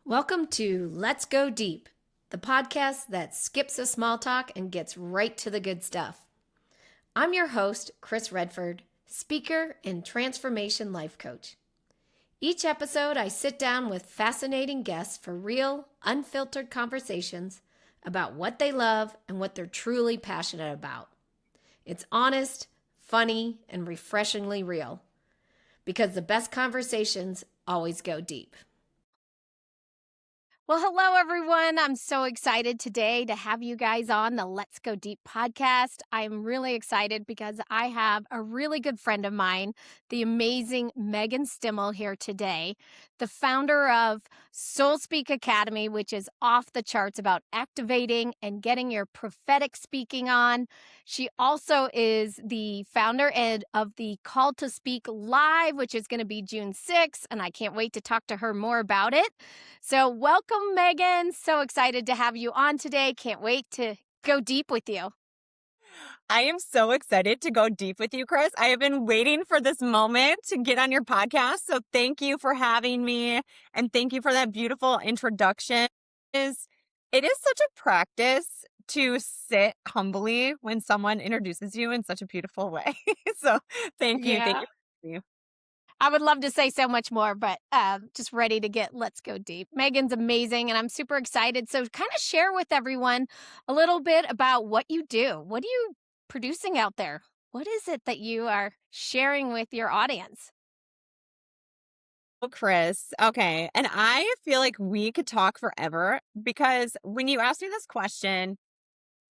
Welcome to Let's Go Deep, the podcast that skips the small talk and gets right to the good stuff. I'm your host, Cris Redford, speaker and transformation life coach. Each episode, I sit down with fascinating guests for real, unfiltered conversations about what they love and what they're truly passionate about. It's honest, funny, and refreshingly real, because the best conversations always go deep. Well, hello, everyone. I'm so excited today to have you guys on the Let's Go Deep podcast. I'm really excited because I have a really good friend of mine, the amazing Megan Stimel, here today, the founder of SoulSpeak Academy, which is off the charts about activating and getting your prophetic speaking on. She also is the founder of the Call to Speak Live, which is going to be June 6th, and I can't wait to talk to her more about it. So welcome, Megan. So excited to have you on today. Can't wait to go deep with you. I am so excited to go deep with you, Cris. I have been waiting for this moment to get on your podcast. So thank you for having me. And thank you for that beautiful introduction. It is such a practice to sit humbly when someone introduces you in such a beautiful way. So thank you. Thank you. I would love to say so much more, but just ready to let's go deep. Megan's amazing, and I'm super excited. So kind of share with everyone a little bit about what you do. What are you producing out there? What is it that you are sharing with your audience? Oh, Cris. Okay. And I feel like we could talk forever because when you asked me this question,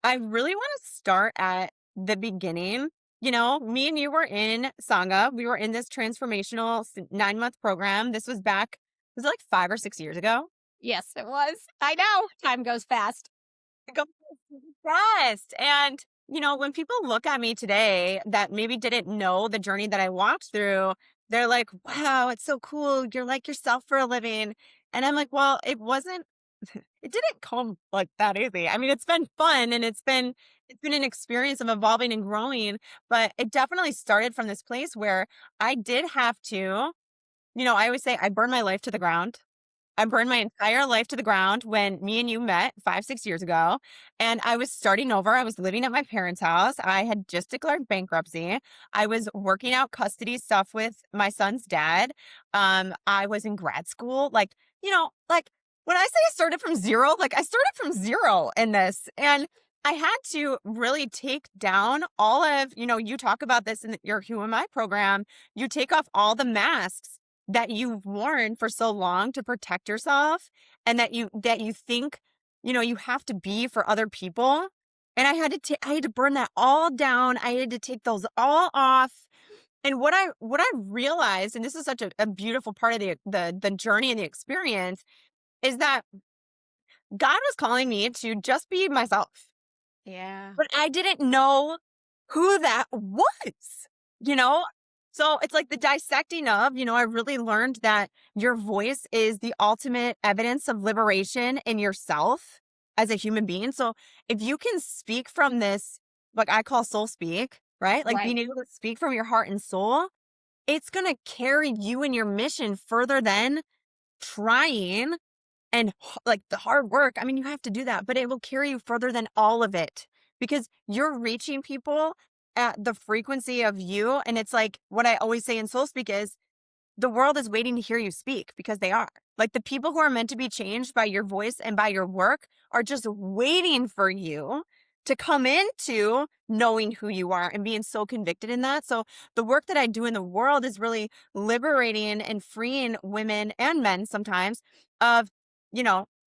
I really want to start at the beginning. You know, me and you were in Sangha. We were in this transformational 9-month program. This was it like 5 or 6 years ago? Yes, it was. I know. Time goes fast. It goes fast. And, when people look at me today that maybe didn't know the journey that I walked through, they're like, wow, it's so cool. You're like yourself for a living. And I'm like, well, it didn't come like that easy. I mean, it's been fun and it's been an experience of evolving and growing, but it definitely started from this place where I did have to, I always say I burned my life to the ground. I burned my entire life to the ground when me and you met 5, 6 years ago. And I was starting over. I was living at my parents' house. I had just declared bankruptcy. I was working out custody stuff with my son's dad. I was in grad school. Like when I say I started from zero, like I started from zero in this. And I had to really take down all of, you talk about this in your Who Am I program. You take off all the masks that you've worn for so long to protect yourself and that you think, you have to be for other people. And I had to burn that all down. I had to take those all off. And what I realized, and this is such a beautiful part of the journey and the experience, is that God was calling me to just be myself. Yeah. But I didn't know who that was, you know? So it's like the dissecting of, I really learned that your voice is the ultimate evidence of liberation in yourself as a human being. So if you can speak from this, like I call soul speak, right? Like being able to speak from your heart and soul, it's going to carry you and your mission further than trying and like the hard work. I mean, you have to do that, but it will carry you further than all of it because you're reaching people at the frequency of you. And it's like what I always say in Soul Speak is the world is waiting to hear you speak because they are. Like the people who are meant to be changed by your voice and by your work are just waiting for you to come into knowing who you are and being so convicted in that. So the work that I do in the world is really liberating and freeing women and men sometimes of,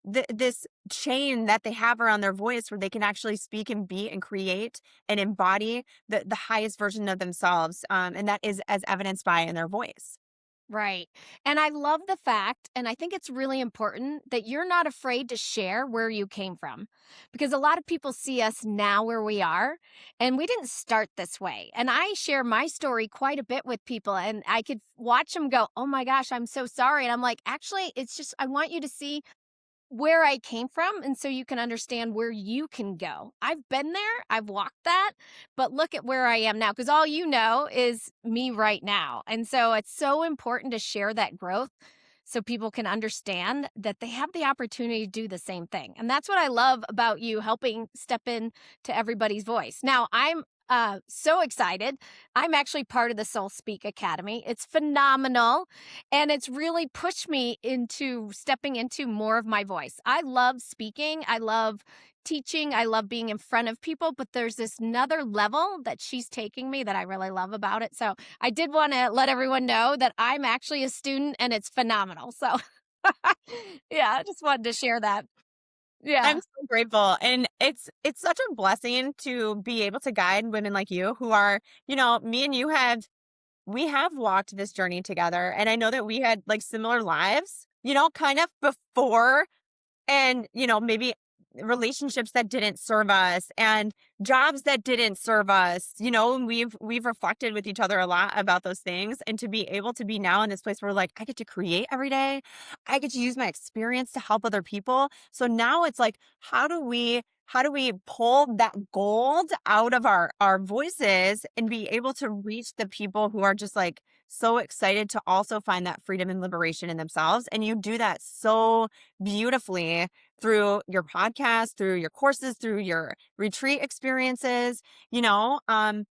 this chain that they have around their voice where they can actually speak and be and create and embody the highest version of themselves. And that is as evidenced by in their voice. Right. And I love the fact, and I think it's really important that you're not afraid to share where you came from because a lot of people see us now where we are, and we didn't start this way. And I share my story quite a bit with people, and I could watch them go, oh my gosh, I'm so sorry. And I'm like, actually, it's just, I want you to see where I came from, and so you can understand where you can go. I've been there, I've walked that, but look at where I am now, because all you know is me right now. And so it's so important to share that growth so people can understand that they have the opportunity to do the same thing. And that's what I love about you helping step in to everybody's voice. Now, I'm so excited. I'm actually part of the SoulSpeak Academy. It's phenomenal, and it's really pushed me into stepping into more of my voice. I love speaking. I love teaching. I love being in front of people, but there's this another level that she's taking me that I really love about it. So I did want to let everyone know that I'm actually a student and it's phenomenal. So yeah, I just wanted to share that. I'm Yeah. so grateful. And it's such a blessing to be able to guide women like you who are, me and you we have walked this journey together. And I know that we had like similar lives, kind of before, and maybe relationships that didn't serve us and jobs that didn't serve us, and we've reflected with each other a lot about those things. And to be able to be now in this place where like I get to create every day, I get to use my experience to help other people. So now it's like, how do we pull that gold out of our voices and be able to reach the people who are just like so excited to also find that freedom and liberation in themselves? And you do that so beautifully through your podcast, through your courses, through your retreat experiences. You know, um,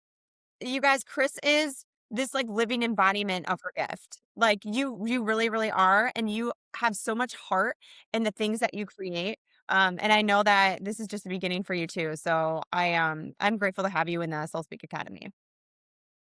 you guys, Cris is this like living embodiment of her gift. Like you really, really are, and you have so much heart in the things that you create. And I know that this is just the beginning for you too. So I'm grateful to have you in the Soul Speak Academy.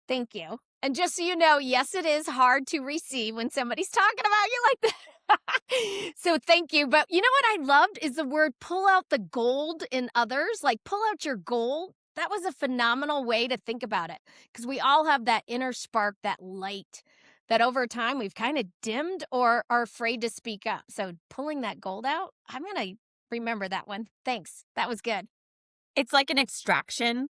Thank you. And just so you know, yes, it is hard to receive when somebody's talking about you like that. So thank you. But you know what I loved is the word pull out the gold in others, like pull out your gold. That was a phenomenal way to think about it because we all have that inner spark, that light that over time we've kind of dimmed or are afraid to speak up. So pulling that gold out, I'm going to remember that one. Thanks. That was good. It's like an extraction.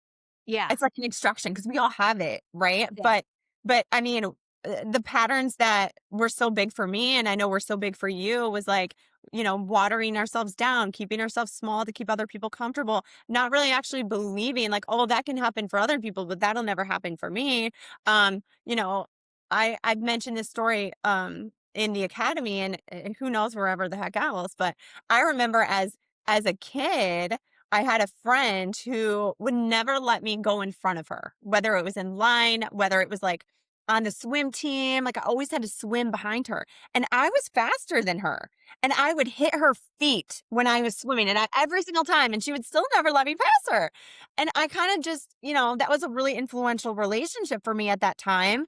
Yeah. It's like an extraction because we all have it, right? Yeah. But I mean, the patterns that were so big for me, and I know were so big for you, was like, watering ourselves down, keeping ourselves small to keep other people comfortable, not really actually believing like, oh, that can happen for other people, but that'll never happen for me. Um, you know, I've mentioned this story in the academy, and who knows wherever the heck else, but I remember as a kid, I had a friend who would never let me go in front of her, whether it was in line, whether it was like on the swim team. Like I always had to swim behind her. And I was faster than her. And I would hit her feet when I was swimming every single time. And she would still never let me pass her. And I kind of just, that was a really influential relationship for me at that time.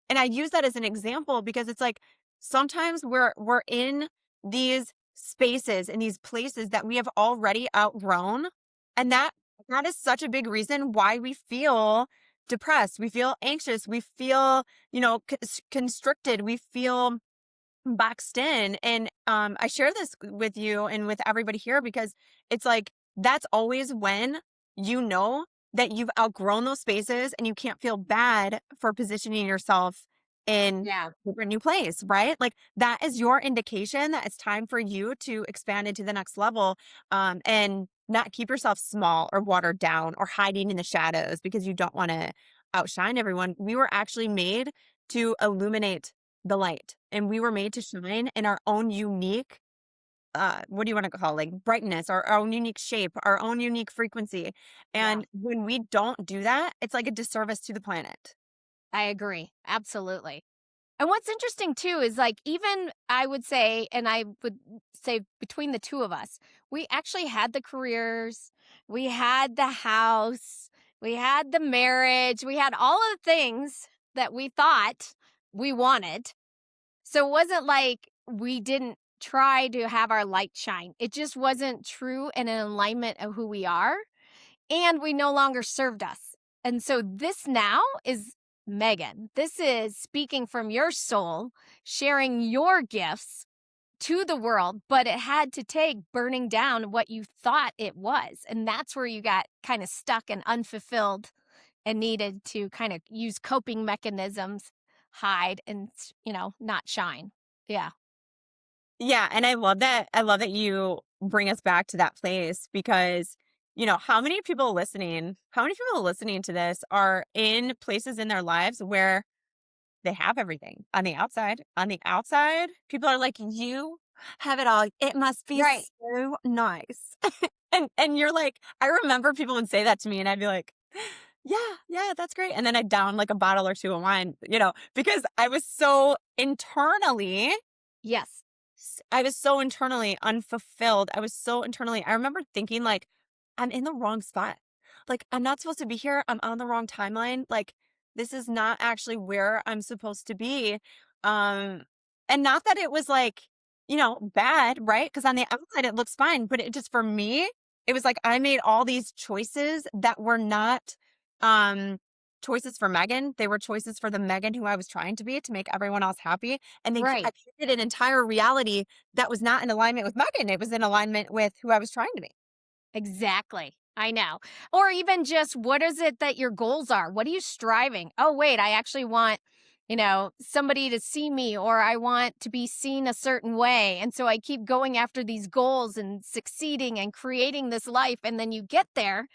And I use that as an example because it's like sometimes we're in these spaces and these places that we have already outgrown, and that is such a big reason why we feel depressed, we feel anxious, we feel constricted, we feel boxed in. And I share this with you and with everybody here because it's like that's always when you know that you've outgrown those spaces and you can't feel bad for positioning yourself in Yeah. a new place, right? Like that is your indication that it's time for you to expand into the next level, and not keep yourself small or watered down or hiding in the shadows because you don't want to outshine everyone. We were actually made to illuminate the light, and we were made to shine in our own unique, what do you want to call, like, brightness, our own unique shape, our own unique frequency. Yeah. And when we don't do that, it's like a disservice to the planet. I agree. Absolutely. And what's interesting too is like, even I would say, and I would say between the two of us, we actually had the careers, we had the house, we had the marriage, we had all of the things that we thought we wanted. So it wasn't like we didn't try to have our light shine. It just wasn't true and in alignment of who we are. And we no longer served us. And so this now is Megan. This is speaking from your soul, sharing your gifts to the world, but it had to take burning down what you thought it was. And that's where you got kind of stuck and unfulfilled and needed to kind of use coping mechanisms, hide and, not shine. Yeah. Yeah, and I love that you bring us back to that place because, how many people listening to this are in places in their lives where they have everything on the outside. On the outside, people are like, "You have it all. It must be Right. so nice." And you're like, I remember people would say that to me, and I'd be like, "Yeah, yeah, that's great." And then I'd down like a bottle or two of wine, because I was so internally Yes. I was so internally unfulfilled. I remember thinking like, I'm in the wrong spot. Like, I'm not supposed to be here. I'm on the wrong timeline. Like, this is not actually where I'm supposed to be. Um, and not that it was like, bad, right? Because on the outside it looks fine, but it just for me, it was like I made all these choices that were not um choices for Megan. They were choices for the Megan who I was trying to be to make everyone else happy. And I Right. created an entire reality that was not in alignment with Megan. It was in alignment with who I was trying to be. Exactly. I know. Or even just what is it that your goals are? What are you striving? Oh, wait, I actually want, somebody to see me, or I want to be seen a certain way. And so I keep going after these goals and succeeding and creating this life. And then you get there,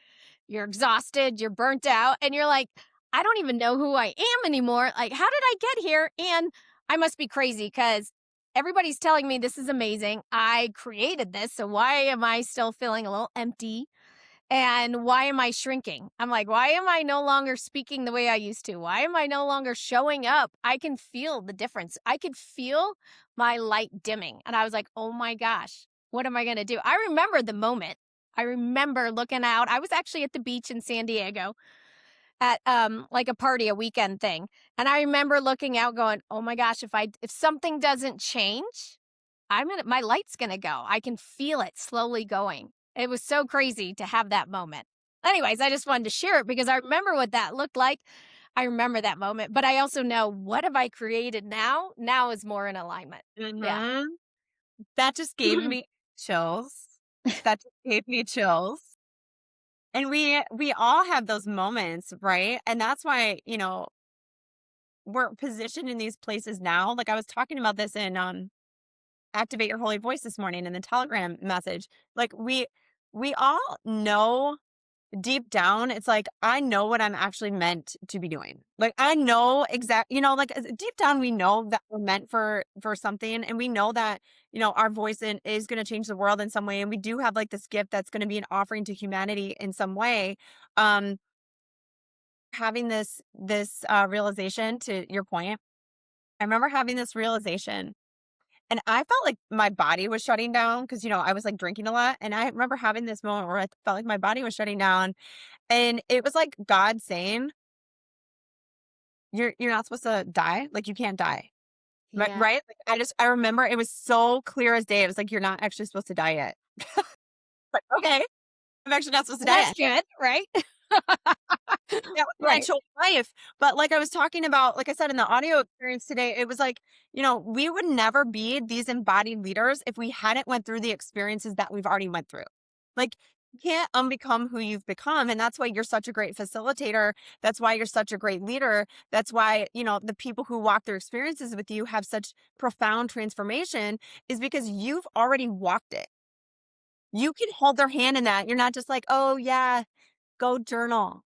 you're exhausted, you're burnt out, and you're like, I don't even know who I am anymore. Like, how did I get here? And I must be crazy because everybody's telling me this is amazing. I created this. So why am I still feeling a little empty? And why am I shrinking? I'm like, why am I no longer speaking the way I used to? Why am I no longer showing up? I can feel the difference. I could feel my light dimming. And I was like, oh my gosh, what am I going to do? I remember the moment. I remember looking out. I was actually at the beach in San Diego at like a party, a weekend thing. And I remember looking out going, "Oh my gosh, if something doesn't change, my light's going to go. I can feel it slowly going." It was so crazy to have that moment. Anyways, I just wanted to share it because I remember what that looked like. I remember that moment, but I also know what have I created now? Now is more in alignment. Yeah. Hmm. That just gave me chills. That just gave me chills. And we all have those moments, right? And that's why, we're positioned in these places now. Like I was talking about this in Activate Your Holy Voice this morning in the Telegram message. Like we all know deep down, it's like I know what I'm actually meant to be doing. Like I know like deep down we know that we're meant for something, and we know that our voice is going to change the world in some way, and we do have like this gift that's going to be an offering to humanity in some way. Um, having this realization, to your point, I remember having this realization, and I felt like my body was shutting down because I was like drinking a lot, and I remember having this moment where I felt like my body was shutting down, and it was like God saying, "You're not supposed to die. Like you can't die." Yeah. Right? Like I remember it was so clear as day. It was like you're not actually supposed to die yet. Like, okay, I'm actually not supposed to Well, die that's yet. good, right? That was my Right. actual life. But like I was talking about, like I said in the audio experience today, it was like, we would never be these embodied leaders if we hadn't went through the experiences that we've already went through. Like you can't unbecome who you've become. And that's why you're such a great facilitator. That's why you're such a great leader. That's why, the people who walk through experiences with you have such profound transformation, is because you've already walked it. You can hold their hand in that. You're not just like, oh yeah, go journal.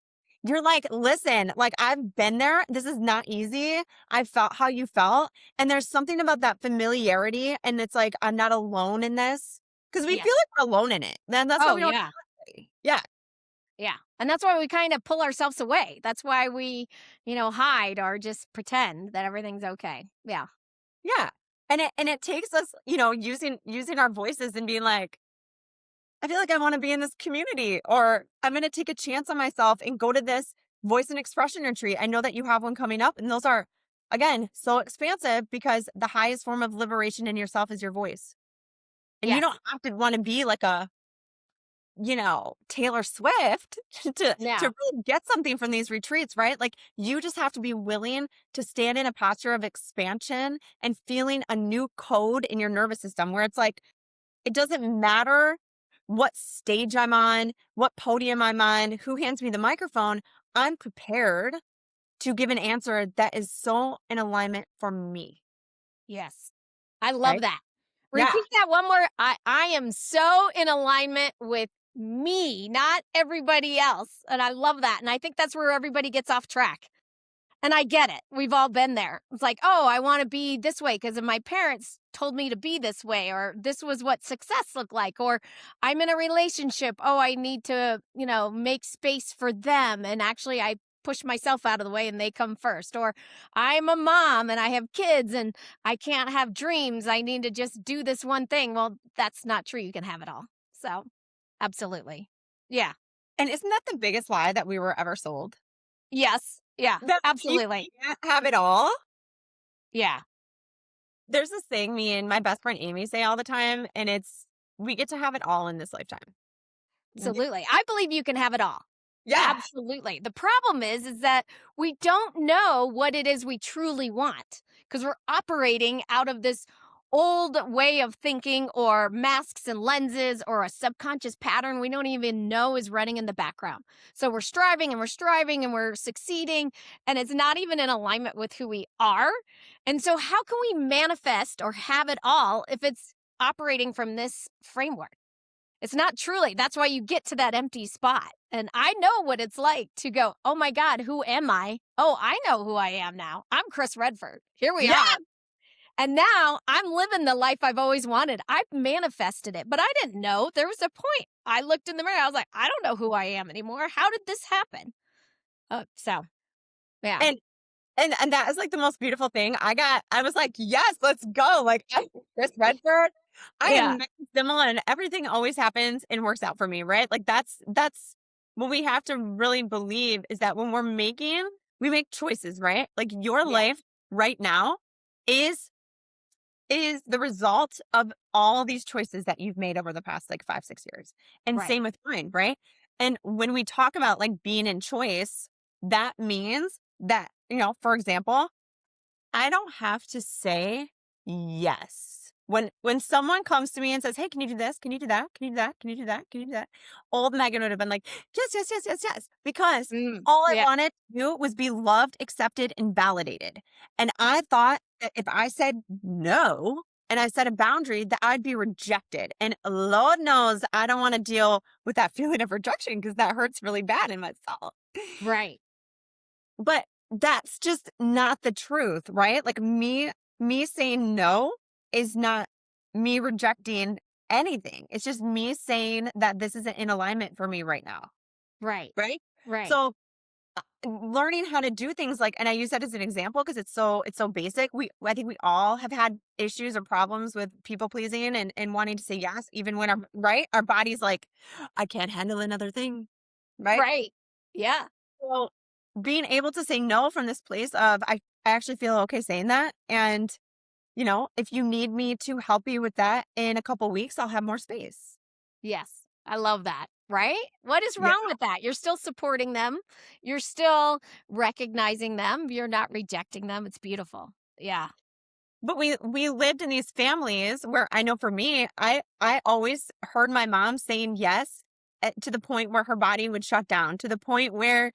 You're like, listen, like I've been there. This is not easy. I felt how you felt. And there's something about that familiarity. And it's like, I'm not alone in this. Because we feel Yes. like we're alone in it. Then that's why Oh, we don't yeah. tell anybody. Yeah. Yeah. And that's why we kind of pull ourselves away. That's why we, hide or just pretend that everything's okay. Yeah. Yeah. And it takes us, using our voices and being like, I feel like I want to be in this community, or I'm going to take a chance on myself and go to this voice and expression retreat. I know that you have one coming up, and those are, again, so expansive because the highest form of liberation in yourself is your voice. And you Yes. don't have to want to be like a, Taylor Swift to Yeah. really get something from these retreats, right? Like you just have to be willing to stand in a posture of expansion and feeling a new code in your nervous system where it's like, it doesn't matter what stage I'm on, what podium I'm on, who hands me the microphone. I'm prepared to give an answer that is so in alignment for me, Yes. I love right? that. Yeah. Repeat that one more. I am so in alignment with me, not everybody else. And I love that. And I think that's where everybody gets off track. And I get it. We've all been there. It's like, oh, I want to be this way because my parents told me to be this way, or this was what success looked like, or I'm in a relationship. Oh, I need to, make space for them. And actually, I push myself out of the way and they come first. Or I'm a mom and I have kids and I can't have dreams. I need to just do this one thing. Well, that's not true. You can have it all. So, absolutely. Yeah. And isn't that the biggest lie that we were ever sold? Yes. Yeah. That you Absolutely. can't have it all? Yeah. There's this thing me and my best friend Amy say all the time, and it's, we get to have it all in this lifetime. Y- Absolutely. I believe you can have it all. Yeah. Absolutely. The problem is that we don't know what it is we truly want because we're operating out of this old way of thinking or masks and lenses or a subconscious pattern we don't even know is running in the background. So we're striving and we're striving and we're succeeding and it's not even in alignment with who we are. And so how can we manifest or have it all if it's operating from this framework? It's not truly. That's why you get to that empty spot. And I know what it's like to go, oh my God, who am I? Oh, I know who I am now. I'm Cris Redford. Here we Yeah. are. And now I'm living the life I've always wanted. I've manifested it, but I didn't know. There was a point. I looked in the mirror. I was like, I don't know who I am anymore. How did this happen? So, yeah. And and that is like the most beautiful thing. I was like, yes, let's go. Like I'm Cris Redford. I am Yeah. Megan Stimel, and everything always happens and works out for me, right? Like that's what we have to really believe is that when we make choices, right? Like your Yeah. life right now is is the result of all these choices that you've made over the past like 5, 6 years. And Right. same with mine, right? And when we talk about like being in choice, that means that, for example, I don't have to say yes. When someone comes to me and says, "Hey, can you do this? Can you do that? Can you do that? Can you do that? Can you do that?" Old Megan would have been like, "Yes, yes, yes, yes, yes," because all I Yeah. wanted to do was be loved, accepted, and validated. And I thought that if I said no and I set a boundary, that I'd be rejected. And Lord knows I don't want to deal with that feeling of rejection because that hurts really bad in myself. Right. But that's just not the truth, right? Like me saying no is not me rejecting anything. It's just me saying that this isn't in alignment for me right now, Right. right? Right. So learning how to do things like, and I use that as an example because it's so basic. I think we all have had issues or problems with people pleasing and wanting to say yes, even when our body's like, I can't handle another thing, right? Right. Yeah. So being able to say no from this place of I actually feel okay saying that. And, if you need me to help you with that in a couple weeks, I'll have more space. Yes. I love that. Right? What is Yeah. wrong with that? You're still supporting them. You're still recognizing them. You're not rejecting them. It's beautiful. Yeah. But we lived in these families where I know for me, I always heard my mom saying yes to the point where her body would shut down, to the point where,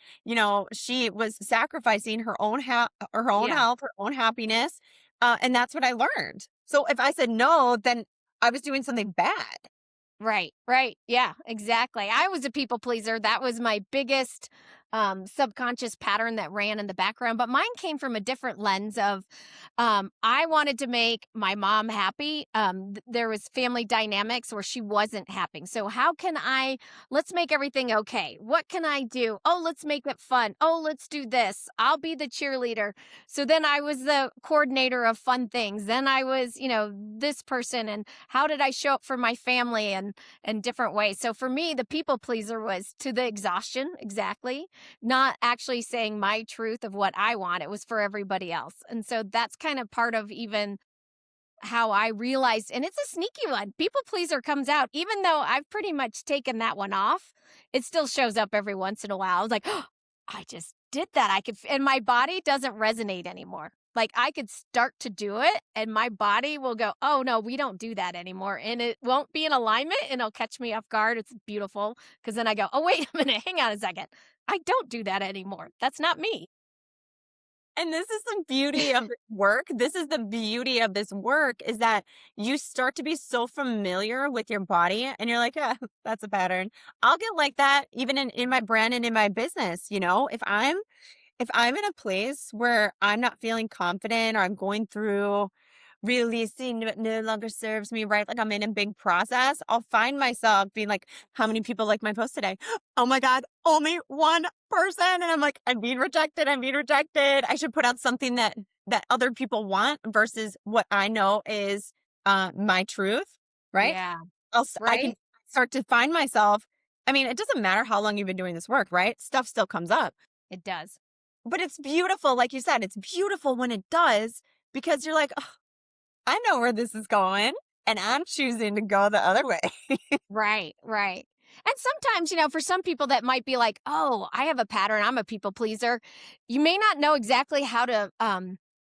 she was sacrificing her own Yeah. health, her own happiness. And that's what I learned. So if I said no, then I was doing something bad. Right, right. Yeah, exactly. I was a people pleaser. That was my biggest subconscious pattern that ran in the background. But mine came from a different lens of I wanted to make my mom happy. There was family dynamics where she wasn't happy. So how can let's make everything okay. What can I do? Oh, let's make it fun. Oh, let's do this. I'll be the cheerleader. So then I was the coordinator of fun things. Then I was, this person. And how did I show up for my family and different ways. So for me, the people pleaser was to the exhaustion, exactly, not actually saying my truth of what I want. It was for everybody else. And so that's kind of part of even how I realized, and it's a sneaky one. People pleaser comes out, even though I've pretty much taken that one off, it still shows up every once in a while. I was like, oh, I just did that. And my body doesn't resonate anymore. Like I could start to do it and my body will go, oh no, we don't do that anymore. And it won't be in alignment and it'll catch me off guard. It's beautiful. Cause then I go, oh, wait a minute, hang on a second. I don't do that anymore. That's not me. And this is the beauty of this work. This is the beauty of this work is that you start to be so familiar with your body and you're like, yeah, that's a pattern. I'll get like that even in my brand and in my business. if I'm in a place where I'm not feeling confident or I'm going through releasing what no longer serves me right, like I'm in a big process, I'll find myself being like, how many people like my post today? Oh my God, only one person. And I'm like, I'm being rejected. I'm being rejected. I should put out something that other people want versus what I know is my truth, right? Yeah. I can Right? start to find myself. I mean, it doesn't matter how long you've been doing this work, right? Stuff still comes up. It does. But it's beautiful, like you said, it's beautiful when it does because you're like, "Oh, I know where this is going, and I'm choosing to go the other way." Right, right. And sometimes, for some people that might be like, "Oh, I have a pattern. I'm a people pleaser." You may not know exactly how to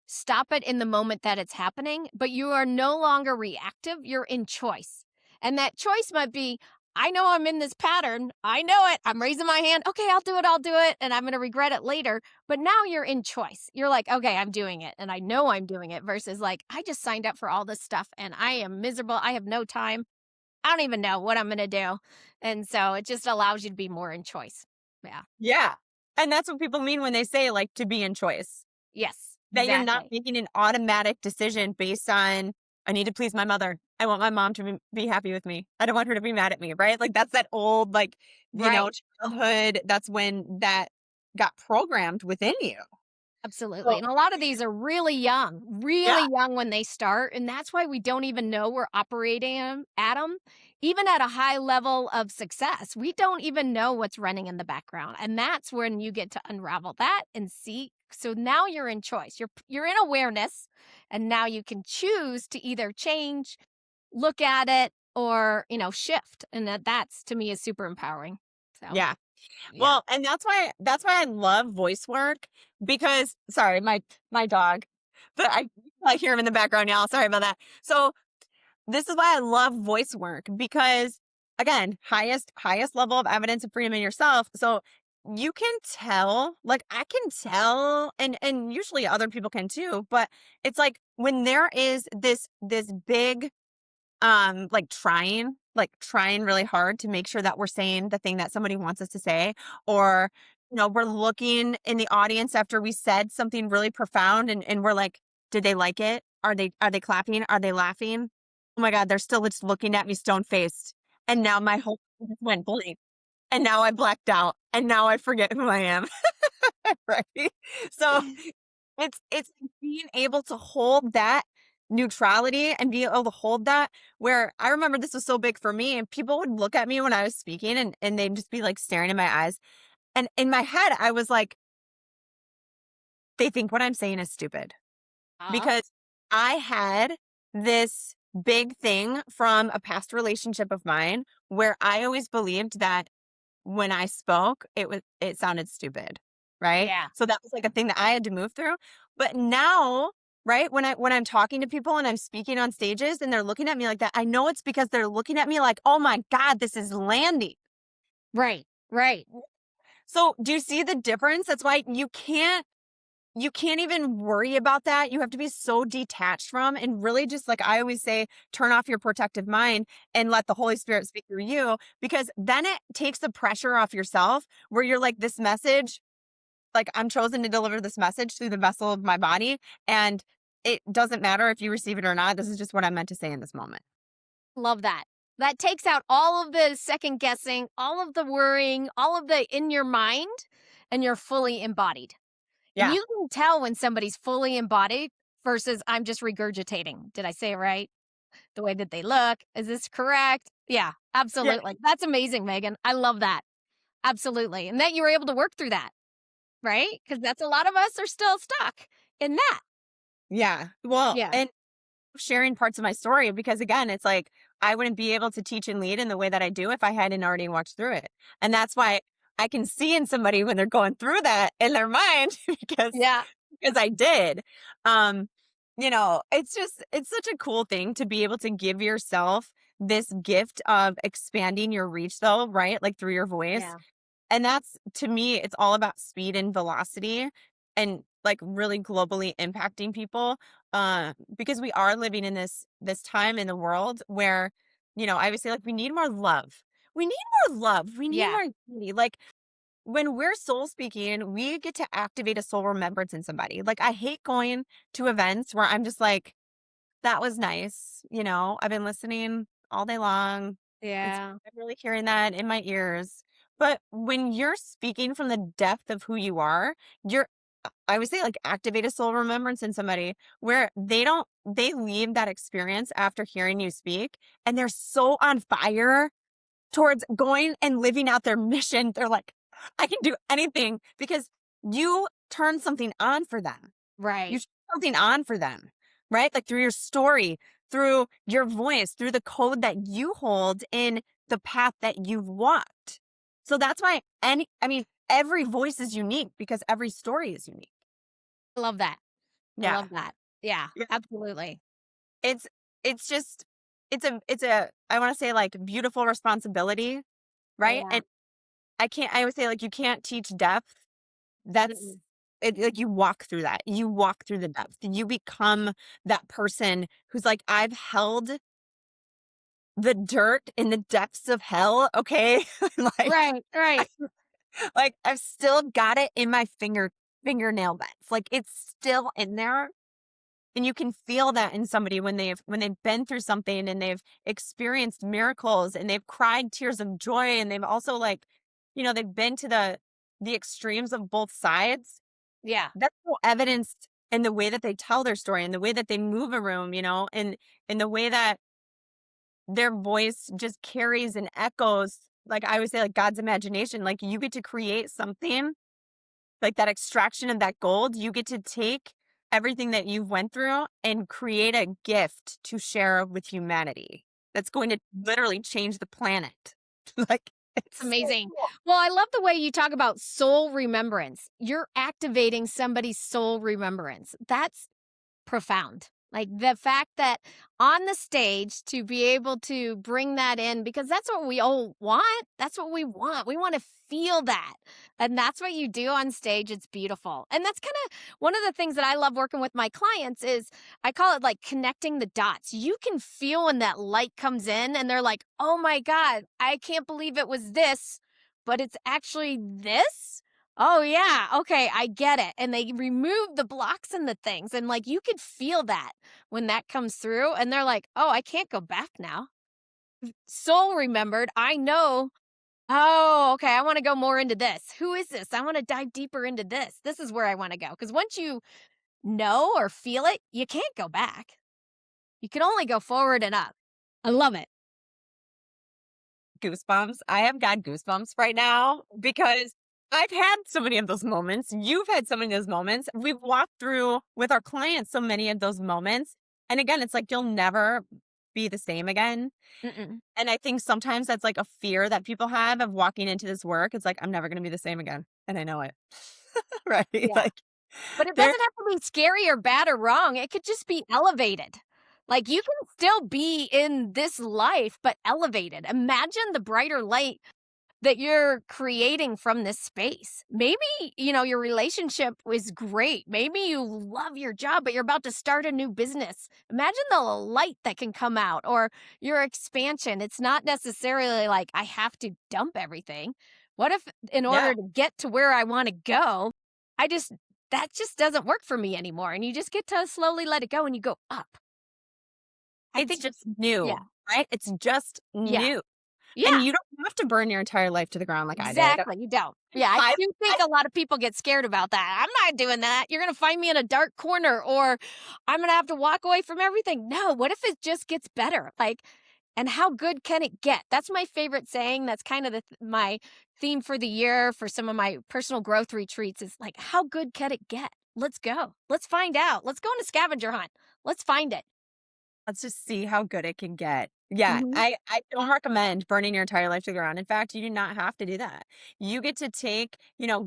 stop it in the moment that it's happening, but you are no longer reactive. You're in choice. And that choice might be, I know I'm in this pattern. I know it. I'm raising my hand. Okay, I'll do it. I'll do it. And I'm going to regret it later. But now you're in choice. You're like, okay, I'm doing it. And I know I'm doing it versus like, I just signed up for all this stuff and I am miserable. I have no time. I don't even know what I'm gonna do. And so it just allows you to be more in choice. Yeah. Yeah, and that's what people mean when they say, like, to be in choice, Yes, that you're not exactly. making an automatic decision based on, "I need to please my mother. I want my mom to be happy with me. I don't want her to be mad at me," right? Like, that's that old, like, Right. childhood, that's when that got programmed within you. Absolutely. So And a lot of these are yeah, really young when they start. And that's why we don't even know we're operating 'em, even at a high level of success. We don't even know what's running in the background. And that's when you get to unravel that and see. So now you're in choice. You're in awareness. And now you can choose to either change, look at it, or, shift. And that's to me is super empowering. So yeah. yeah. Well, and that's why I love voice work because sorry, my dog, but I hear him in the background, y'all. Sorry about that. So this is why I love voice work because again, highest level of evidence of freedom in yourself. So you can tell, like I can tell, and usually other people can too, but it's like when there is this big trying really hard to make sure that we're saying the thing that somebody wants us to say, or we're looking in the audience after we said something really profound, and we're like, did they like it? Are they clapping? Are they laughing? Oh my god, they're still just looking at me stone faced, and now my whole thing just went blank, and now I blacked out, and now I forget who I am. Right? So it's being able to hold that neutrality and be able to hold that where I remember this was so big for me and people would look at me when I was speaking and they'd just be like staring in my eyes. And in my head, I was like, they think what I'm saying is stupid Uh, because I had this big thing from a past relationship of mine where I always believed that when I spoke, it sounded stupid, right? yeah. So that was like a thing that I had to move through. But now, right, when I'm talking to people and I'm speaking on stages and they're looking at me like that, I know it's because they're looking at me like, "Oh my god, this is landing." Right. Right. So, do you see the difference? That's why you can't even worry about that. You have to be so detached from and really just like I always say, turn off your protective mind and let the Holy Spirit speak through you because then it takes the pressure off yourself where you're like this message, like I'm chosen to deliver this message through the vessel of my body and it doesn't matter if you receive it or not. This is just what I meant to say in this moment. Love that. That takes out all of the second guessing, all of the worrying, all of the in your mind, and you're fully embodied. And Yeah. you can tell when somebody's fully embodied versus I'm just regurgitating. Did I say it right? The way that they look. Is this correct? Yeah, Yeah. absolutely. That's amazing, Megan. I love that. Absolutely. And that you were able to work through that, right? Because that's a lot of us are still stuck in that. Yeah. Well, Yeah. and sharing parts of my story because again, it's like I wouldn't be able to teach and lead in the way that I do if I hadn't already walked through it. And that's why I can see in somebody when they're going through that in their mind Yeah. because I did. Um, it's such a cool thing to be able to give yourself this gift of expanding your reach though, right? Like through your voice Yeah. and that's to me, it's all about speed and velocity and like really globally impacting people. Because we are living in this time in the world where, obviously like we need more love. We need more love. We need Yeah. more unity. Like when we're soul speaking, we get to activate a soul remembrance in somebody. Like, I hate going to events where I'm just like, that was nice. I've been listening all day long. Yeah. I'm really hearing that in my ears. But when you're speaking from the depth of who you are, you're, I would say, like, activate a soul remembrance in somebody where they leave that experience after hearing you speak and they're so on fire towards going and living out their mission. They're like, I can do anything because you turn something on for them. You Right. turn something on for them, right? Like, through your story, through your voice, through the code that you hold in the path that you've walked. So that's why every voice is unique because every story is unique. I love that. I Yeah. love that. Yeah, Yeah. absolutely. It's it's just it's a I want to say, like, beautiful responsibility, right? Yeah. And I always say, like, you can't teach depth. That's Mm-mm. it, like, you walk through that. You walk through the depth. You become that person who's like, I've held the dirt in the depths of hell, okay? Like Right, right. like, I've still got it in my fingernail vents. Like, it's still in there. And you can feel that in somebody when they've been through something and they've experienced miracles and they've cried tears of joy and they've also, like, they've been to the extremes of both sides. Yeah. That's so evidenced in the way that they tell their story and the way that they move a room, and in the way that their voice just carries and echoes. Like, I would say, like, God's imagination. Like, you get to create something like that extraction of that gold. You get to take everything that you've went through and create a gift to share with humanity that's going to literally change the planet. Like, it's so Amazing. cool. Well, I love the way you talk about soul remembrance. You're activating somebody's soul remembrance. That's profound. Like the fact that on the stage to be able to bring that in, because that's what we all want. That's what we want. We want to feel that. And that's what you do on stage. It's beautiful. And that's kind of one of the things that I love working with my clients is I call it like connecting the dots. You can feel when that light comes in and they're like, oh my God, I can't believe it was this, but it's actually this. Oh, yeah. Okay, I get it. And they remove the blocks and the things. And like you could feel that when that comes through. And they're like, oh, I can't go back now. Soul remembered. I know. Oh, okay. I want to go more into this. Who is this? I want to dive deeper into this. This is where I want to go. Because once you know or feel it, you can't go back. You can only go forward and up. I love it. Goosebumps. I have got goosebumps right now because I've had so many of those moments. You've had so many of those moments. We've walked through with our clients so many of those moments. And again, it's like you'll never be the same again. Mm-mm. And I think sometimes that's like a fear that people have of walking into this work. It's like, I'm never going to be the same again. And I know it. Right. Yeah. Like, But it there, doesn't have to be scary or bad or wrong. It could just be elevated. Like you can still be in this life, but elevated. Imagine the brighter light that you're creating from this space. Maybe, your relationship is great. Maybe you love your job, but you're about to start a new business. Imagine the light that can come out or your expansion. It's not necessarily like I have to dump everything. What if, in yeah, order to get to where I want to go, I just, that just doesn't work for me anymore. And you just get to slowly let it go and you go up. I it's think, just yeah, new, right? It's just yeah, new. And yeah. you don't have to burn your entire life to the ground like I did. Exactly, you don't. Yeah, I I, do I think a lot of people get scared about that. I'm not doing that. You're gonna find me in a dark corner or I'm gonna have to walk away from everything. No, what if it just gets better? Like, and how good can it get? That's my favorite saying. That's kind of my theme for the year for some of my personal growth retreats is like, how good can it get? Let's go. Let's find out. Let's go on a scavenger hunt. Let's find it. Let's just see how good it can get. Yeah, Mhm. I don't recommend burning your entire life to the ground. In fact, you do not have to do that. You get to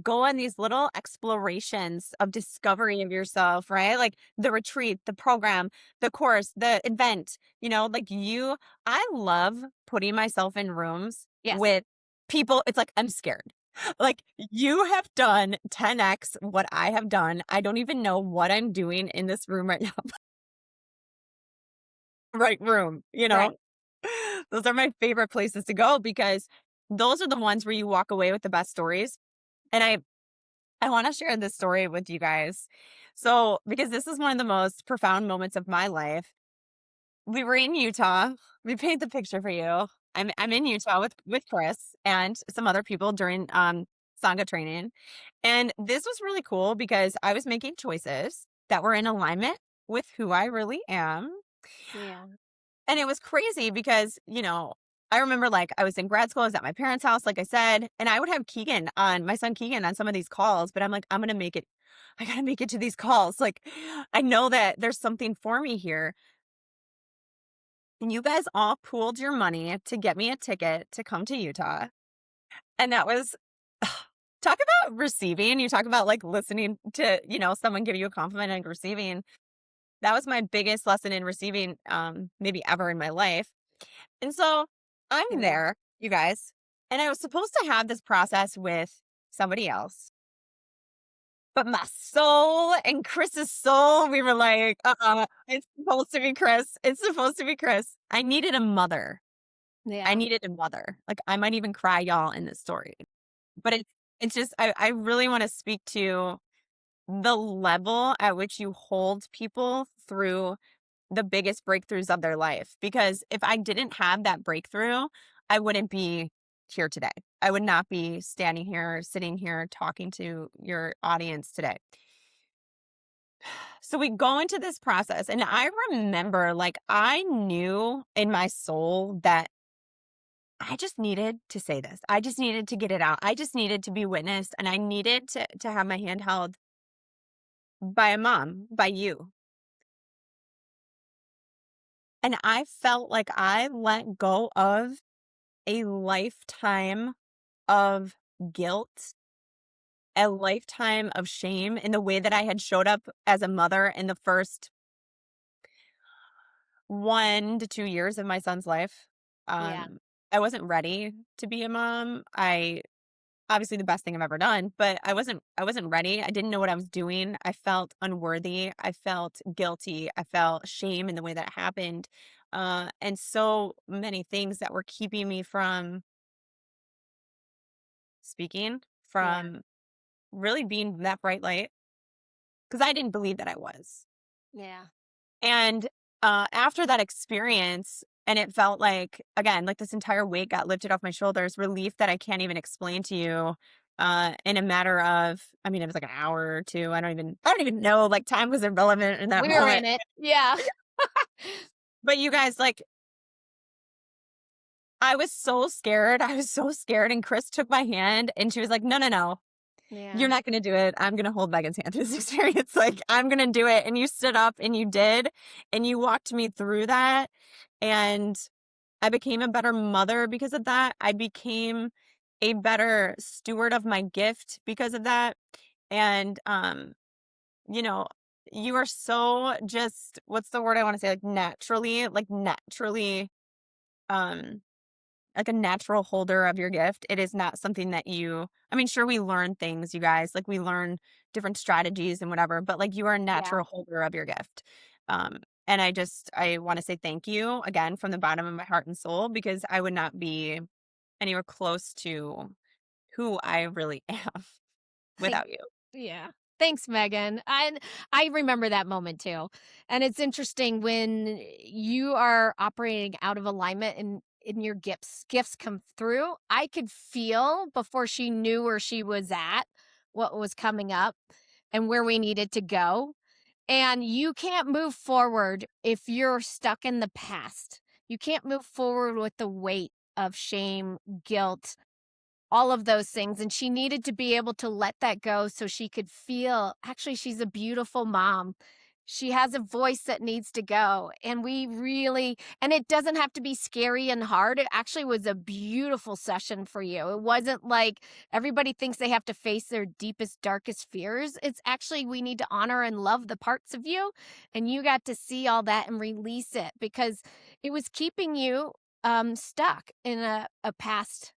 go on these little explorations of discovery of yourself, right? Like the retreat, the program, the course, the event, I love putting myself in rooms Yes. with people. It's like I'm scared. Like, you have done 10x what I have done. I don't even know what I'm doing in this room right now. Right room, you know? Right. Those are my favorite places to go because those are the ones where you walk away with the best stories. And I want to share this story with you guys. So, because this is one of the most profound moments of my life. We were in Utah. We paint the picture for you. I'm in Utah with Chris and some other people during Sangha training. And this was really cool because I was making choices that were in alignment with who I really am. Yeah. And it was crazy because, I remember like I was in grad school, I was at my parents' house, like I said, and I would have my son Keegan on some of these calls, but I'm like, I'm going to make it. I got to make it to these calls. Like, I know that there's something for me here. And you guys all pooled your money to get me a ticket to come to Utah. And that was talk about receiving. You talk about like listening to, someone give you a compliment and receiving. That was my biggest lesson in receiving, maybe ever in my life. And so I'm It is. there, you guys, and I was supposed to have this process with somebody else. But my soul and Chris's soul, we were like, it's supposed to be Chris. It's supposed to be Chris. I needed a mother. I Yeah. needed a mother. Like I might even cry y'all in this story. But it's just I really want to speak to the level at which you hold people through the biggest breakthroughs of their life. Because if I didn't have that breakthrough, I wouldn't be here today. I would not be standing here, sitting here, talking to your audience today. So we go into this process, and I remember like I knew in my soul that I just needed to say this. I just needed to get it out. I just needed to be witnessed, and I needed to have my hand held by a mom, by you. And I felt like I let go of a lifetime of guilt, a lifetime of shame in the way that I had showed up as a mother in the first 1 to 2 years of my son's life. Yeah. I wasn't ready to be a mom. I obviously the best thing I've ever done, but I wasn't ready. I didn't know what I was doing. I felt unworthy. I felt guilty. I felt shame in the way that it happened. And so many things that were keeping me from speaking, Yeah. from really being that bright light because I didn't believe that I was. Yeah. And after that experience, and it felt like, again, like this entire weight got lifted off my shoulders, relief that I can't even explain to you. In a matter of, I mean, it was like an hour or two. I don't even know. Like time was irrelevant in that We're moment. in it. Yeah. But you guys, like, I was so scared. I was so scared. And Chris took my hand and she was like, no, no, no. Yeah. You're not going to do it. I'm going to hold Megan's hand through this experience. Like, I'm going to do it. And you stood up and you did. And you walked me through that. And I became a better mother because of that. I became a better steward of my gift because of that. And, you know, you are so just, what's the word I want to say? Naturally, um, like a natural holder of your gift. It is not something that I mean, sure, we learn things, you guys, like we learn different strategies and whatever, but like you are a Yeah. natural holder of your gift. And I want to say thank you again from the bottom of my heart and soul because I would not be anywhere close to who I really am I without you. Yeah. Thanks, Megan. I remember that moment too. And it's interesting when you are operating out of alignment and in your gifts come through. I could feel before she knew where she was at, what was coming up and where we needed to go. And you can't move forward if you're stuck in the past. You can't move forward with the weight of shame, guilt, all of those things, and she needed to be able to let that go so she could feel actually, she's a beautiful mom. She has a voice that needs to go, and we really and it doesn't have to be scary and hard. It actually was a beautiful session for you. It wasn't like everybody thinks they have to face their deepest, darkest fears. It's actually we need to honor and love the parts of you, and you got to see all that and release it because it was keeping you, stuck in a past,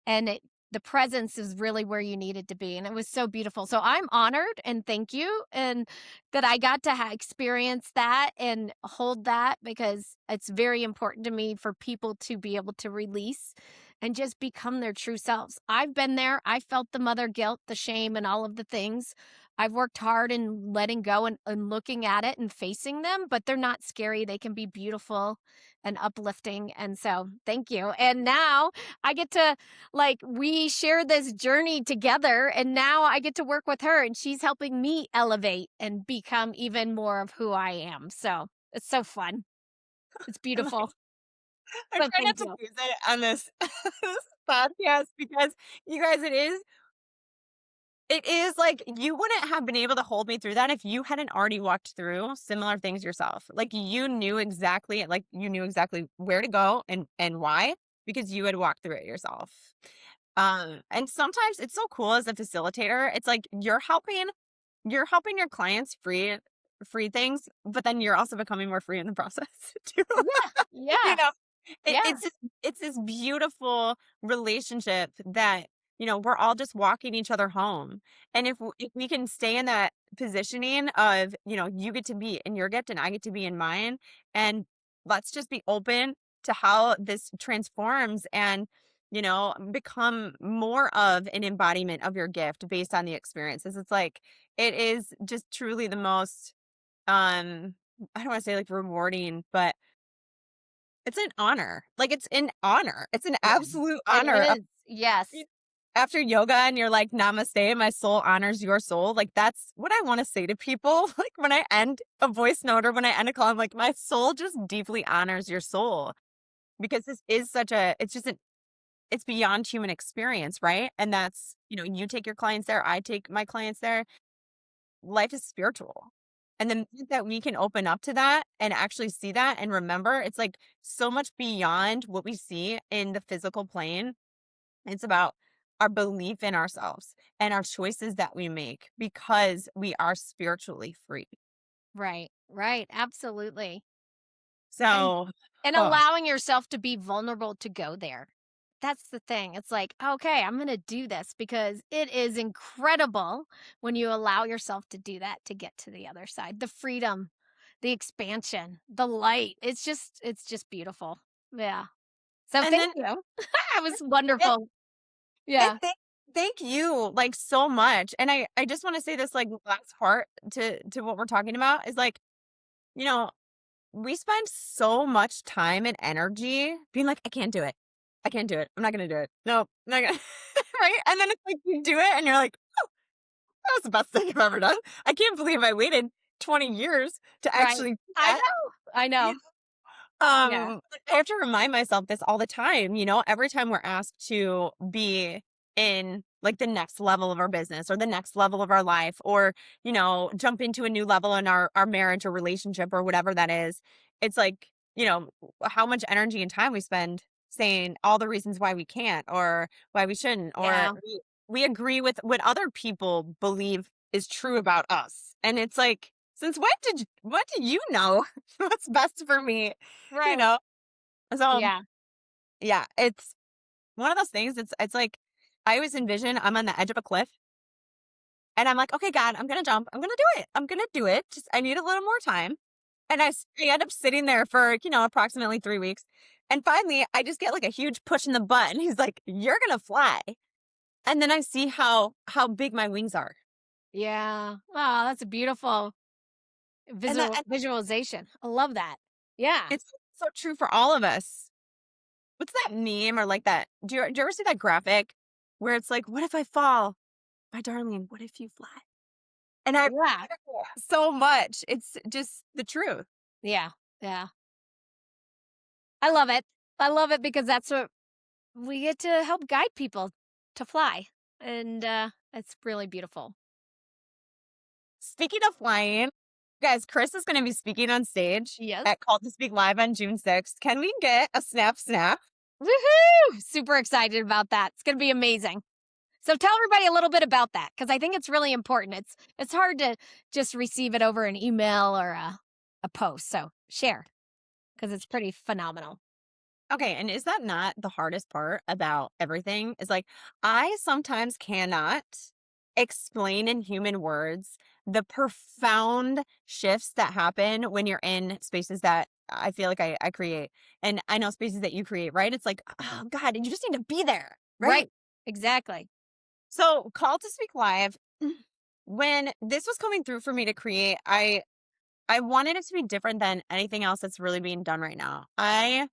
and it the presence is really where you needed to be, and it was so beautiful. So I'm honored and thank you, and that I got to experience that and hold that because it's very important to me for people to be able to release and just become their true selves. I've been there. I felt the mother guilt, the shame, and all of the things. I've worked hard in letting go and looking at it and facing them, but they're not scary. They can be beautiful and uplifting. And so, thank you. And now I get to, like, we share this journey together, and now I get to work with her, and she's helping me elevate and become even more of who I am. So it's so fun. It's I'm beautiful. like, I So try not thank to you. use it on this, this podcast because you guys, it is like you wouldn't have been able to hold me through that if you hadn't already walked through similar things yourself. Like you knew exactly where to go and why because you had walked through it yourself. And sometimes it's so cool as a facilitator. It's like you're helping your clients free things, but then you're also becoming more free in the process too. Yeah. You Yeah. know, it, Yeah. it's this beautiful relationship that we're all just walking each other home. And if we can stay in that positioning of you get to be in your gift and I get to be in mine, and let's just be open to how this transforms and become more of an embodiment of your gift based on the experiences. It's like it is just truly the most I don't want to say like rewarding, but it's an honor. Like, it's an honor. It's an Yeah. absolute It honor. is. Yes. Y After yoga and you're like, "Namaste, my soul honors your soul." Like, that's what I wanna say to people, like, when I end a voice note or when I end a call, I'm like, "My soul just deeply honors your soul." Because this is such a it's just an it's beyond human experience, right? And that's you take your clients there, I take my clients there. Life is spiritual. And the minute that we can open up to that and actually see that and remember, it's like so much beyond what we see in the physical plane. It's about our belief in ourselves and our choices that we make because we are spiritually free. Right. Right. Absolutely. And So, and oh, allowing yourself to be vulnerable to go there. That's the thing. It's like, okay, I'm going to do this because it is incredible when you allow yourself to do that to get to the other side. The freedom, the expansion, the light. It's just beautiful. Yeah. So and thank then you. That was and, wonderful. and Yeah. thank you like so much. And I just want to say this like last part to what we're talking about is like, you know, we spend so much time and energy being like, I can't do it. I can't do it. I'm not gonna do it. No, I'm not gonna right? And then it's like you do it and you're like, that was the best thing I've ever done. I can't believe I waited 20 years to Right. actually do I that. know. I know. Yeah. I have to remind myself this all the time, every time we're asked to be in like the next level of our business or the next level of our life or, jump into a new level in our marriage or relationship or whatever that is. It's like, how much energy and time we spend saying all the reasons why we can't or why we shouldn't, or Yeah. we agree with what other people believe is true about us. And it's like, since what do you know what's best for me? You Right. know? So, Yeah. yeah, it's one of those things, it's like, I always envision I'm on the edge of a cliff, and I'm like, "Okay, God, I'm gonna jump. I'm gonna do it. I'm gonna do it. Just I need a little more time." And I end up sitting there for, approximately 3 weeks, and finally, I just get, like, a huge push in the butt, and he's like, "You're gonna fly." And then I see how big my wings are. Yeah. Wow, that's a beautiful And that and visualization. I love that. Yeah. it's so true for all of us. What's that meme or like that do you ever see that graphic where it's like, "What if I fall? My darling, what if you fly?" And I Yeah. so much. It's just the truth. Yeah. Yeah. I love it. I love it because that's what we get to help guide people to fly. And it's really beautiful. Speaking of flying, guys, Chris is gonna be speaking on stage Yes. at Called to Speak Live on June 6th. Can we get a snap snap? Woohoo! Super excited about that. It's going to be amazing. So tell everybody a little bit about that because I think it's really important. It's hard to just receive it over an email or a post. So share because it's pretty phenomenal. Okay, and is that not the hardest part about everything? Is like, I sometimes cannot explain in human words the profound shifts that happen when you're in spaces that I feel like I create. And I know spaces that you create, right? It's like, oh God, you just need to be there, right? Right. Exactly. So, Call to Speak Live, when this was coming through for me to create, I wanted it to be different than anything else that's really being done right now. I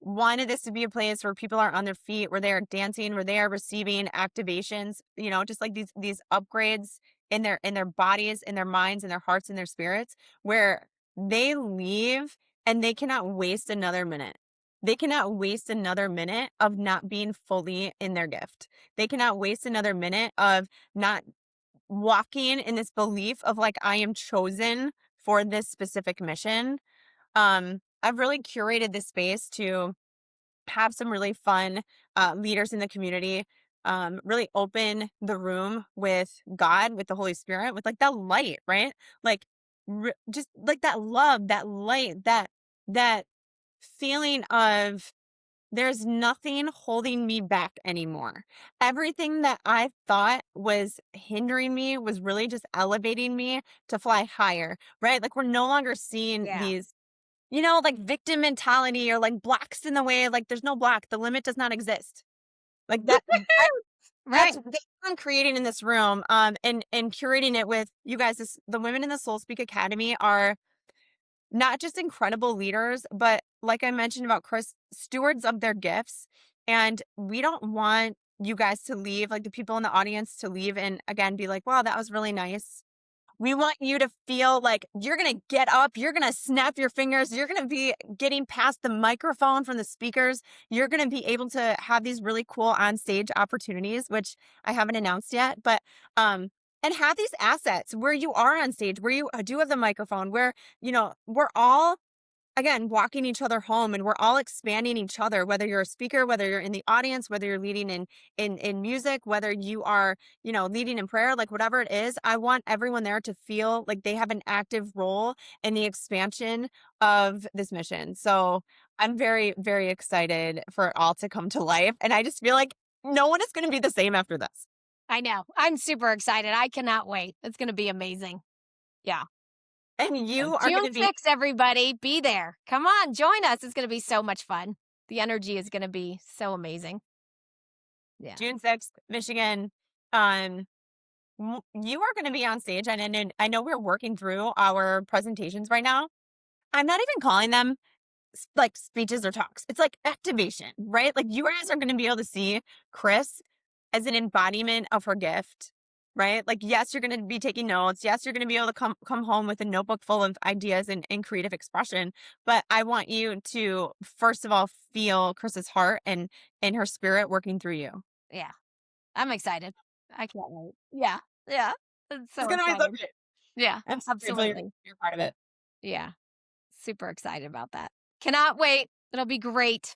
wanted this to be a place where people are on their feet, where they are dancing, where they are receiving activations, just like these upgrades in their bodies, in their minds, in their hearts, in their spirits, where they leave and they cannot waste another minute. They cannot waste another minute of not being fully in their gift. They cannot waste another minute of not walking in this belief of like, I am chosen for this specific mission. I've really curated this space to have some really fun leaders in the community, really open the room with God, with the Holy Spirit, with like that light, right? Like just like that love, that light, that feeling of there's nothing holding me back anymore. Everything that I thought was hindering me was really just elevating me to fly higher, right? Like we're no longer seeing Yeah. these, like victim mentality or like blocks in the way. Like there's no block. The limit does not exist. Like that's Right. what I'm creating in this room. And curating it with you guys. The women in the SoulSpeak Academy are not just incredible leaders, but like I mentioned about Chris, stewards of their gifts. And we don't want you guys to leave, like the people in the audience to leave and again be like, wow, that was really nice. We want you to feel like you're going to get up, you're going to snap your fingers, you're going to be getting past the microphone from the speakers. You're going to be able to have these really cool on stage opportunities, which I haven't announced yet, but, and have these assets where you are on stage, where you do have the microphone, where, we're all again walking each other home and we're all expanding each other, whether you're a speaker, whether you're in the audience, whether you're leading in music, whether you are leading in prayer, like whatever it is. I want everyone there to feel like they have an active role in the expansion of this mission. So I'm very, very excited for it all to come to life, and I just feel like no one is going to be the same after this. I know. I'm super excited. I cannot wait. It's going to be amazing. Yeah. And So you are going June to be 6th, everybody, be there. Come on, join us. It's going to be so much fun. The energy is going to be so amazing. Yeah. June 6th, Michigan. um you are going to be on stage, and I know we're working through our presentations right now. I'm not even calling them like speeches or talks. It's like activation, right? Like you guys are going to be able to see Chris as an embodiment of her gift, right? Like, yes, you're going to be taking notes. Yes, you're going to be able to come home with a notebook full of ideas and creative expression. But I want you to, first of all, feel Chris's heart and her spirit working through you. Yeah. I'm excited. I can't wait. Yeah. Yeah. It's It's so going to be so exciting. great. Yeah. I'm so grateful Absolutely. you're part of it. Yeah. Super excited about that. Cannot wait. It'll be great.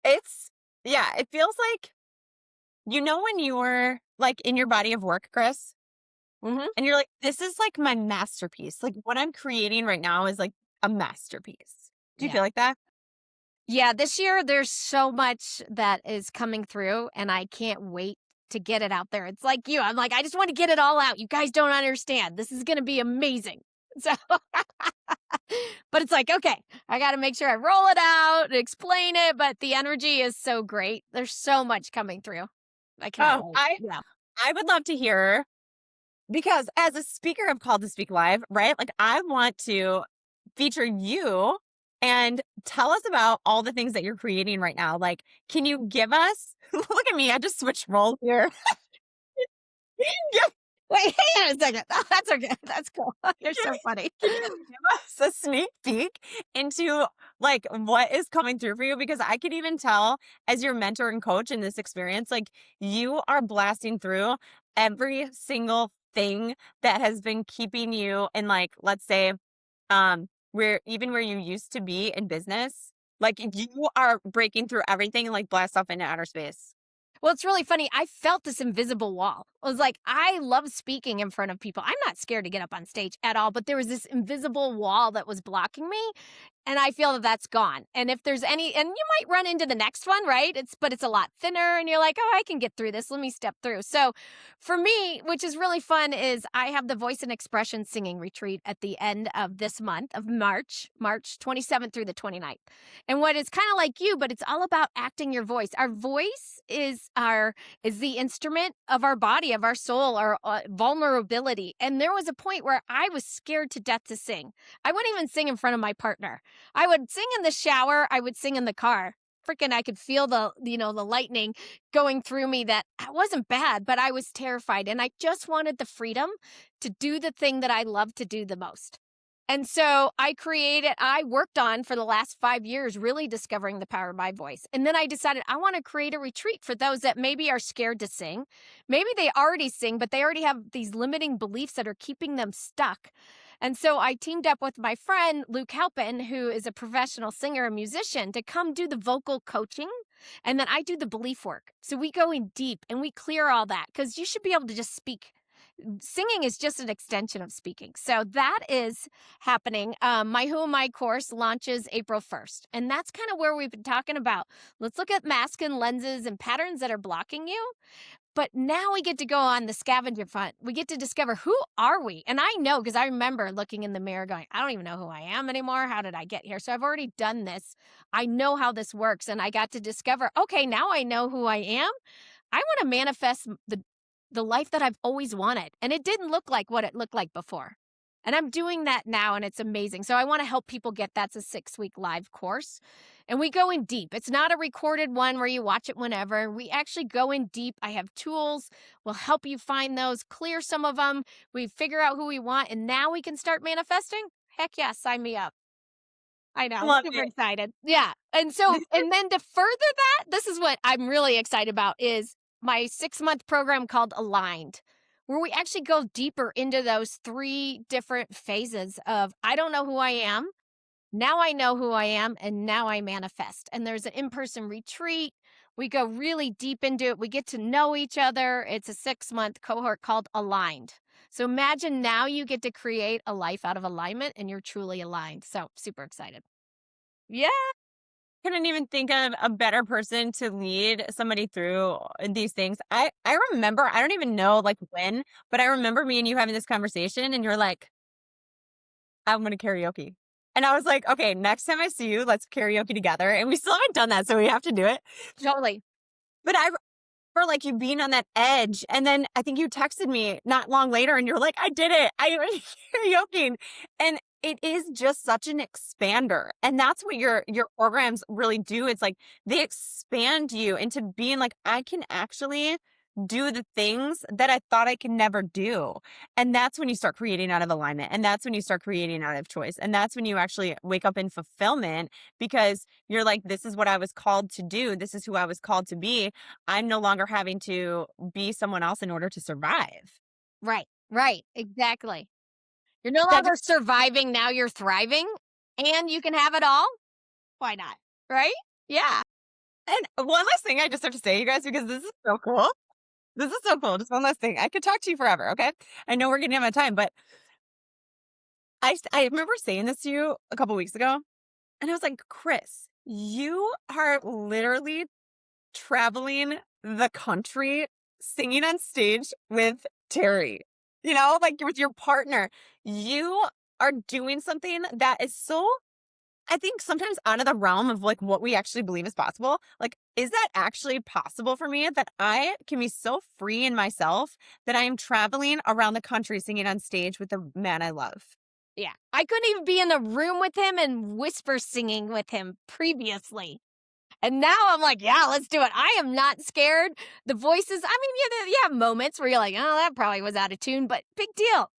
It's, yeah, it feels like, when you were like in your body of work, Chris, Hmm. and you're like, this is like my masterpiece. Like what I'm creating right now is like a masterpiece. Do you Yeah. feel like that? Yeah. This year, there's so much that is coming through, and I can't wait to get it out there. It's like you. I'm like, I just want to get it all out. You guys don't understand. This is going to be amazing. So, but it's like, okay, I got to make sure I roll it out and explain it. But the energy is so great. There's so much coming through. I cannot Oh, wait. I Yeah. I would love to hear, because as a speaker of Called to Speak Live, right? Like I want to feature you and tell us about all the things that you're creating right now. Like, can you give us look at me, I just switched roles here. Wait, hang on a second. Oh, that's okay. That's cool. You're so funny. Can you give us a sneak peek into like what is coming through for you? Because I could even tell as your mentor and coach in this experience, like you are blasting through every single thing that has been keeping you in, like, let's say, where you used to be in business, like you are breaking through everything and like blast off into outer space. Well, it's really funny. I felt this invisible wall. I was like, I love speaking in front of people. I'm not scared to get up on stage at all, but there was this invisible wall that was blocking me. And I feel that that's gone. And if there's any, and you might run into the next one, right? But it's a lot thinner and you're like, oh, I can get through this. Let me step through. So for me, which is really fun, is I have the voice and expression singing retreat at the end of this month of March 27th through the 29th. And what is kind of like you, but it's all about acting your voice. Our voice is the instrument of our body, of our soul, our vulnerability. And there was a point where I was scared to death to sing. I wouldn't even sing in front of my partner. I would sing in the shower. I would sing in the car. Freaking, I could feel the lightning going through me. That I wasn't bad, but I was terrified. And I just wanted the freedom to do the thing that I love to do the most. And so I worked on for the last 5 years, really discovering the power of my voice. And then I decided I want to create a retreat for those that maybe are scared to sing. Maybe they already sing, but they already have these limiting beliefs that are keeping them stuck. And so I teamed up with my friend, Luke Halpin, who is a professional singer and musician, to come do the vocal coaching. And then I do the belief work. So we go in deep and we clear all that, because you should be able to just speak. Singing is just an extension of speaking. So that is happening. My Who Am I course launches April 1st. And that's kind of where we've been talking about. Let's look at masks and lenses and patterns that are blocking you. But now we get to go on the scavenger hunt. We get to discover, who are we? And I know, because I remember looking in the mirror going, I don't even know who I am anymore. How did I get here? So I've already done this. I know how this works. And I got to discover, okay, now I know who I am. I want to manifest the life that I've always wanted. And it didn't look like what it looked like before. And I'm doing that now, and it's amazing. So I want to help people get that's a 6-week live course. And we go in deep. It's not a recorded one where you watch it whenever. We actually go in deep. I have tools. We'll help you find those, clear some of them. We figure out who we want, and now we can start manifesting. Heck yeah, sign me up. I know, Love super it. excited. Yeah. And so, and then to further that, this is what I'm really excited about, is my 6-month program called Aligned, where we actually go deeper into those 3 different phases of, I don't know who I am. Now I know who I am, and now I manifest. And there's an in-person retreat. We go really deep into it. We get to know each other. It's a 6-month cohort called Aligned. So imagine now you get to create a life out of alignment, and you're truly aligned. So super excited. Yeah. Couldn't even think of a better person to lead somebody through these things. I remember, I don't even know like when, but I remember me and you having this conversation and you're like, I'm going to karaoke. And I was like, okay, next time I see you, let's karaoke together. And we still haven't done that, so we have to do it. Totally. But I remember like you being on that edge. And then I think you texted me not long later and you're like, I did it. I went karaoke. And it is just such an expander. And that's what your programs really do. It's like they expand you into being like, I can actually do the things that I thought I could never do. And that's when you start creating out of alignment. And that's when you start creating out of choice. And that's when you actually wake up in fulfillment, because you're like, this is what I was called to do. This is who I was called to be. I'm no longer having to be someone else in order to survive. Right. Right. Exactly. You're no That longer just, surviving. Now you're thriving, and you can have it all. Why not? Right? Yeah. and one last thing I just have to say, you guys, because this is so cool. This is so cool. Just one last thing. I could talk to you forever. Okay. I know we're getting out of time, but I remember saying this to you a couple weeks ago, and I was like, Cris, you are literally traveling the country singing on stage with Terry, like with your partner. You are doing something that is so, I think, sometimes out of the realm of like what we actually believe is possible. Like, is that actually possible for me, that I can be so free in myself that I am traveling around the country singing on stage with the man I love? Yeah. I couldn't even be in a room with him and whisper singing with him previously. And now I'm like, yeah, let's do it. I am not scared. The voices, I mean, you have moments where you're like, oh, that probably was out of tune, but big deal.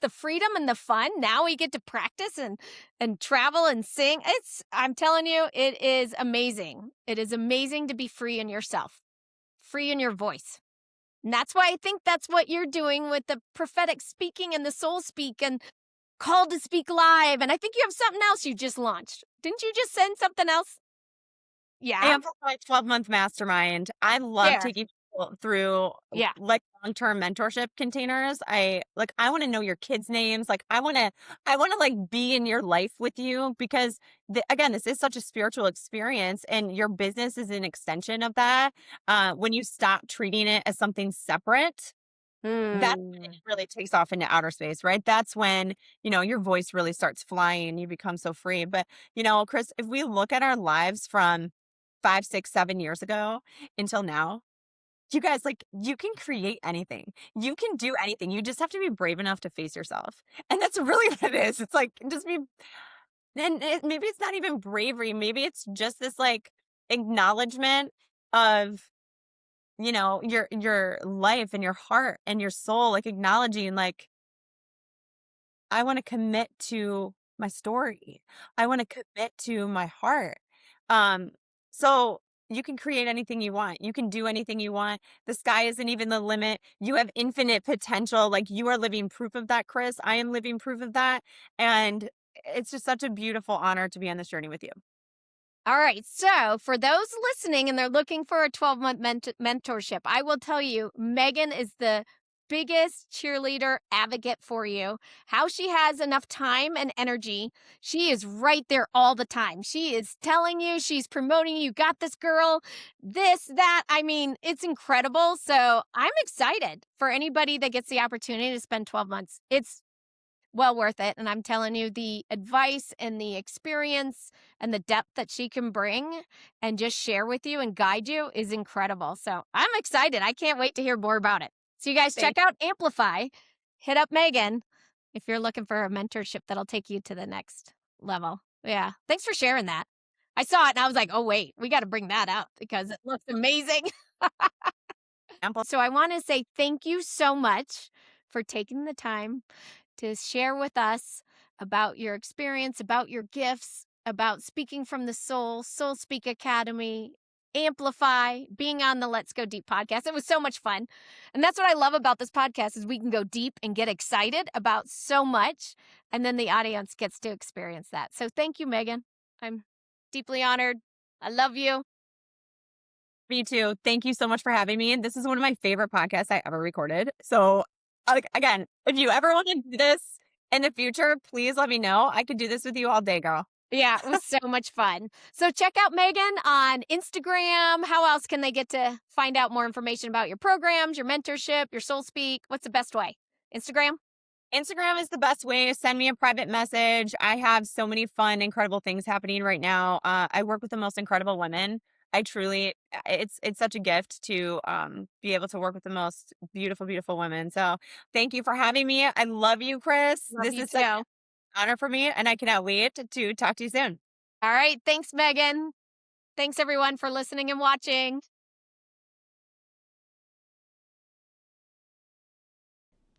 The freedom and the fun. Now we get to practice and travel and sing. I'm telling you, it is amazing. It is amazing to be free in yourself, free in your voice. And that's why I think that's what you're doing with the prophetic speaking and the soul speak and called to speak live. And I think you have something else you just launched. Didn't you just send something else? Yeah. Amplify 12-month mastermind. I love There. taking people through Yeah. like long-term mentorship containers. I want to know your kids' names. Like I want to like be in your life with you because again, this is such a spiritual experience and your business is an extension of that. When you stop treating it as something separate, that's when it Hmm. really takes off into outer space, right? That's when, your voice really starts flying and you become so free. But, Chris, if we look at our lives from 5, 6, 7 years ago until now, you guys, like, you can create anything. You can do anything. You just have to be brave enough to face yourself. And that's really what it is. It's like, just be, and maybe it's not even bravery. Maybe it's just this like acknowledgement of your life and your heart and your soul, like acknowledging like, I want to commit to my story. I want to commit to my heart. Um, so you can create anything you want. You can do anything you want. The sky isn't even the limit. You have infinite potential. Like you are living proof of that, Chris. I am living proof of that. And it's just such a beautiful honor to be on this journey with you. All right. So, for those listening and they're looking for a 12-month mentorship, I will tell you, Megan is the biggest cheerleader advocate for you. How she has enough time and energy. She is right there all the time. She is telling you, she's promoting you, got this girl, this, that. I mean, it's incredible. So, I'm excited for anybody that gets the opportunity to spend 12 months. It's well worth it. And I'm telling you, the advice and the experience and the depth that she can bring and just share with you and guide you is incredible. So I'm excited. I can't wait to hear more about it. So you guys check Thank out Amplify. Hit up Megan if you're looking for a mentorship that'll take you to the next level. Yeah. Thanks for sharing that. I saw it and I was like, oh, wait, we got to bring that up because it looks amazing. you. So I want to say thank you so much for taking the time to share with us about your experience, about your gifts, about speaking from the soul, SoulSpeak Academy, Amplify, being on the Let's Go Deep podcast. It was so much fun. And that's what I love about this podcast is we can go deep and get excited about so much and then the audience gets to experience that. So thank you, Megan. I'm deeply honored. I love you. Me too. Thank you so much for having me. This is one of my favorite podcasts I ever recorded. So, like, again, if you ever want to do this in the future, please let me know. I could do this with you all day, girl. Yeah, it was so much fun. So check out Megan on Instagram. How else can they get to find out more information about your programs, your mentorship, your Soul Speak? What's the best way? Instagram? Instagram is the best way. Send me a private message. I have so many fun, incredible things happening right now. I work with the most incredible women. I truly, it's such a gift to be able to work with the most beautiful, beautiful women. So, thank you for having me. I love you, Chris. Love This you is such too. an honor for me, and I cannot wait to talk to you soon. All right. Thanks, Megan. Thanks, everyone, for listening and watching.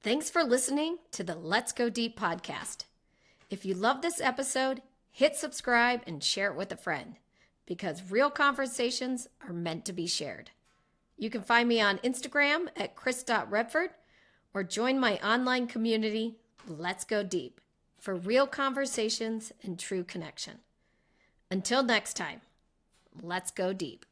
Thanks for listening to the Let's Go Deep podcast. If you love this episode, hit subscribe and share it with a friend because real conversations are meant to be shared. You can find me on Instagram at cris.redford or join my online community, Let's Go Deep, for real conversations and true connection. Until next time, let's go deep.